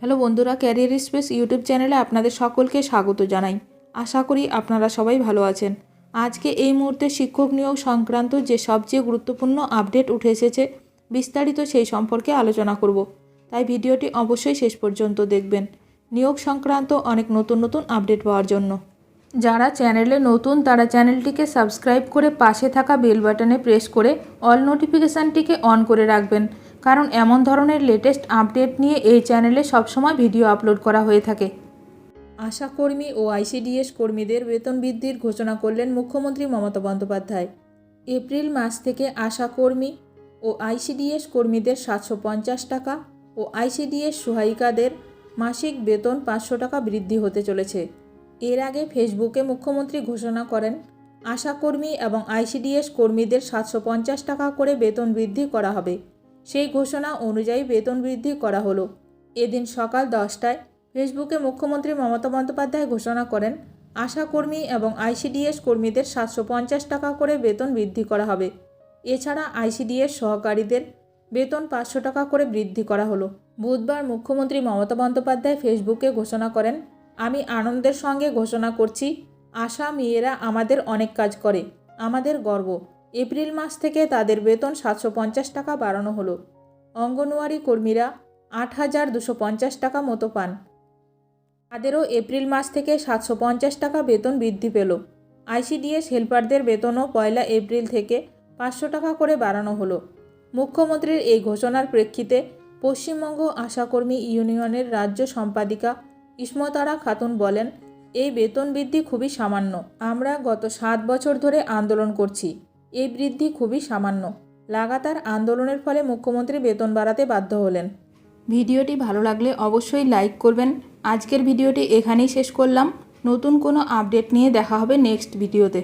Hello বন্ধুরা, career space YouTube চ্যানেলে আপনাদের সকলকে স্বাগত জানাই। আশা করি আপনারা সবাই ভালো আছেন। আজকে এই মুহূর্তে শিক্ষক নিয়োগ সংক্রান্ত যে সবচেয়ে গুরুত্বপূর্ণ আপডেট উঠে এসেছে, বিস্তারিত সেই সম্পর্কে আলোচনা করব। তাই ভিডিওটি অবশ্যই শেষ পর্যন্ত দেখবেন নিয়োগ সংক্রান্ত অনেক নতুন নতুন আপডেট পাওয়ার জন্য। যারা চ্যানেলে নতুন তারা চ্যানেলটিকে সাবস্ক্রাইব করে পাশে থাকা বেল বাটনে প্রেস করে অল নোটিফিকেশানটিকে অন করে রাখবেন, কারণ এমন ধরনের লেটেস্ট আপডেট নিয়ে এই চ্যানেলে সবসময় ভিডিও আপলোড করা হয়ে থাকে। আশাকর্মী ও আইসিডিএস কর্মীদের বেতন বৃদ্ধির ঘোষণা করলেন মুখ্যমন্ত্রী মমতা বন্দ্যোপাধ্যায়। এপ্রিল মাস থেকে আশাকর্মী ও আইসিডিএস কর্মীদের 750 টাকা ও আইসিডিএস সহায়িকাদের মাসিক বেতন 500 টাকা বৃদ্ধি হতে চলেছে। এর আগে ফেসবুকে মুখ্যমন্ত্রী ঘোষণা করেন আশাকর্মী এবং আইসিডিএস কর্মীদের 750 টাকা করে বেতন বৃদ্ধি করা হবে। সেই ঘোষণা অনুযায়ী বেতন বৃদ্ধি করা হলো। এদিন সকাল 10টায় ফেসবুকে মুখ্যমন্ত্রী মমতা বন্দ্যোপাধ্যায় ঘোষণা করেন আশাকর্মী এবং আইসিডিএস কর্মীদের 750 টাকা করে বেতন বৃদ্ধি করা হবে। এছাড়া আইসিডিএস সহকারীদের বেতন 500 টাকা করে বৃদ্ধি করা হলো। বুধবার মুখ্যমন্ত্রী মমতা বন্দ্যোপাধ্যায় ফেসবুকে ঘোষণা করেন, আমি আনন্দের সঙ্গে ঘোষণা করছি, আশা মেয়েরা আমাদের অনেক কাজ করে, আমাদের গর্ব। এপ্রিল মাস থেকে তাদের বেতন 750 টাকা বাড়ানো হলো। অঙ্গনওয়াড়ি কর্মীরা 8,250 টাকা মতো পান। তাদেরও এপ্রিল মাস থেকে 750 টাকা বেতন বৃদ্ধি পেল। আইসিডিএস হেল্পারদের বেতনও 1 এপ্রিল থেকে 500 টাকা করে বাড়ানো হলো। মুখ্যমন্ত্রীর এই ঘোষণার প্রেক্ষিতে পশ্চিমবঙ্গ আশাকর্মী ইউনিয়নের রাজ্য সম্পাদিকা ইসমতারা খাতুন বলেন, এই বেতন বৃদ্ধি খুবই সামান্য। আমরা গত 7 বছর ধরে আন্দোলন করছি, এই বৃদ্ধি খুবই সামান্য। লাগাতার আন্দোলনের ফলে মুখ্যমন্ত্রী বেতন বাড়াতে বাধ্য হলেন। ভিডিওটি ভালো লাগলে অবশ্যই লাইক করবেন। আজকের ভিডিওটি এখানেই শেষ করলাম। নতুন কোনো আপডেট নিয়ে দেখা হবে নেক্সট ভিডিওতে।